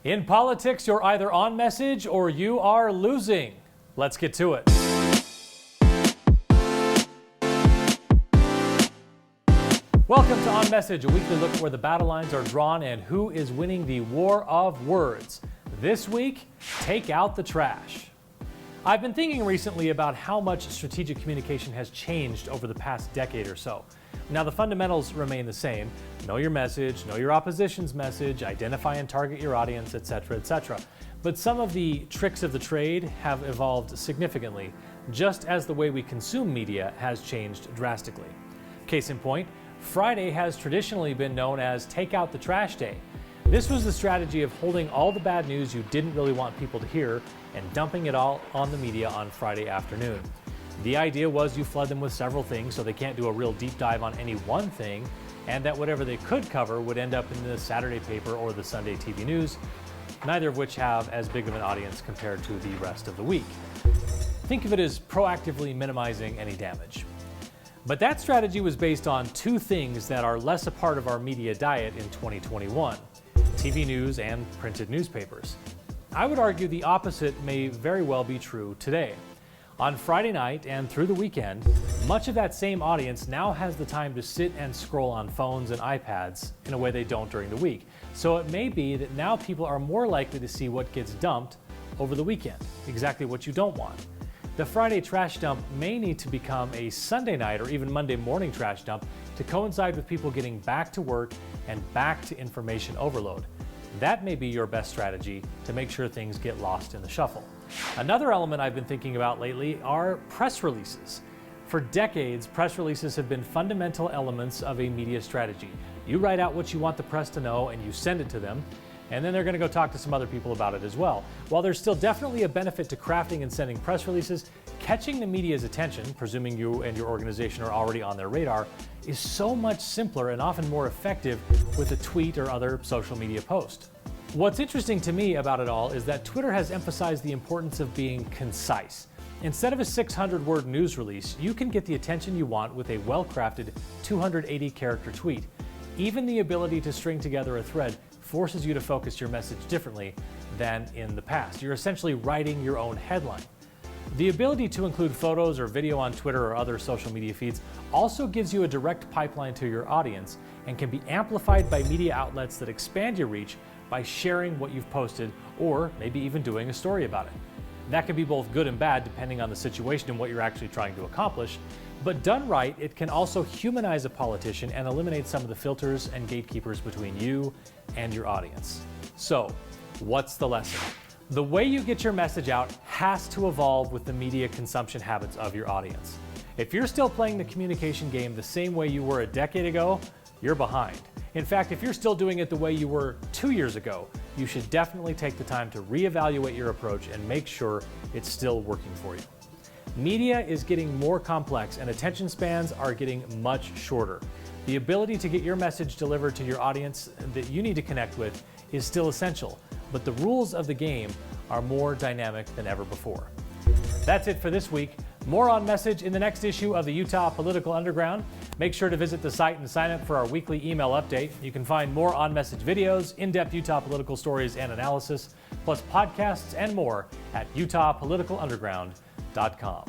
In politics, you're either on message or you are losing. Let's get to it. Welcome to On Message, a weekly look where the battle lines are drawn and who is winning the war of words. This week, take out the trash. I've been thinking recently about how much strategic communication has changed over the past decade or so. Now, the fundamentals remain the same. Know your message, know your opposition's message, identify and target your audience, etc., etc. But some of the tricks of the trade have evolved significantly, just as the way we consume media has changed drastically. Case in point, Friday has traditionally been known as Take Out the Trash Day. This was the strategy of holding all the bad news you didn't really want people to hear and dumping it all on the media on Friday afternoon. The idea was you flood them with several things so they can't do a real deep dive on any one thing, and that whatever they could cover would end up in the Saturday paper or the Sunday TV news, neither of which have as big of an audience compared to the rest of the week. Think of it as proactively minimizing any damage. But that strategy was based on two things that are less a part of our media diet in 2021, TV news and printed newspapers. I would argue the opposite may very well be true today. On Friday night and through the weekend, much of that same audience now has the time to sit and scroll on phones and iPads in a way they don't during the week. So it may be that now people are more likely to see what gets dumped over the weekend, exactly what you don't want. The Friday trash dump may need to become a Sunday night or even Monday morning trash dump to coincide with people getting back to work and back to information overload. That may be your best strategy to make sure things get lost in the shuffle. Another element I've been thinking about lately are press releases. For decades, press releases have been fundamental elements of a media strategy. You write out what you want the press to know and you send it to them, and then they're going to go talk to some other people about it as well. While there's still definitely a benefit to crafting and sending press releases, catching the media's attention, presuming you and your organization are already on their radar, is so much simpler and often more effective with a tweet or other social media post. What's interesting to me about it all is that Twitter has emphasized the importance of being concise. Instead of a 600-word news release, you can get the attention you want with a well-crafted 280-character tweet. Even the ability to string together a thread forces you to focus your message differently than in the past. You're essentially writing your own headline. The ability to include photos or video on Twitter or other social media feeds also gives you a direct pipeline to your audience and can be amplified by media outlets that expand your reach by sharing what you've posted or maybe even doing a story about it. That can be both good and bad depending on the situation and what you're actually trying to accomplish, but done right, it can also humanize a politician and eliminate some of the filters and gatekeepers between you and your audience. So, what's the lesson? The way you get your message out has to evolve with the media consumption habits of your audience. If you're still playing the communication game the same way you were a decade ago, you're behind. In fact, if you're still doing it the way you were 2 years ago, you should definitely take the time to reevaluate your approach and make sure it's still working for you. Media is getting more complex and attention spans are getting much shorter. The ability to get your message delivered to your audience that you need to connect with is still essential, but the rules of the game are more dynamic than ever before. That's it for this week. More On Message in the next issue of the Utah Political Underground. Make sure to visit the site and sign up for our weekly email update. You can find more On Message videos, in-depth Utah political stories and analysis, plus podcasts and more at utahpoliticalunderground.com.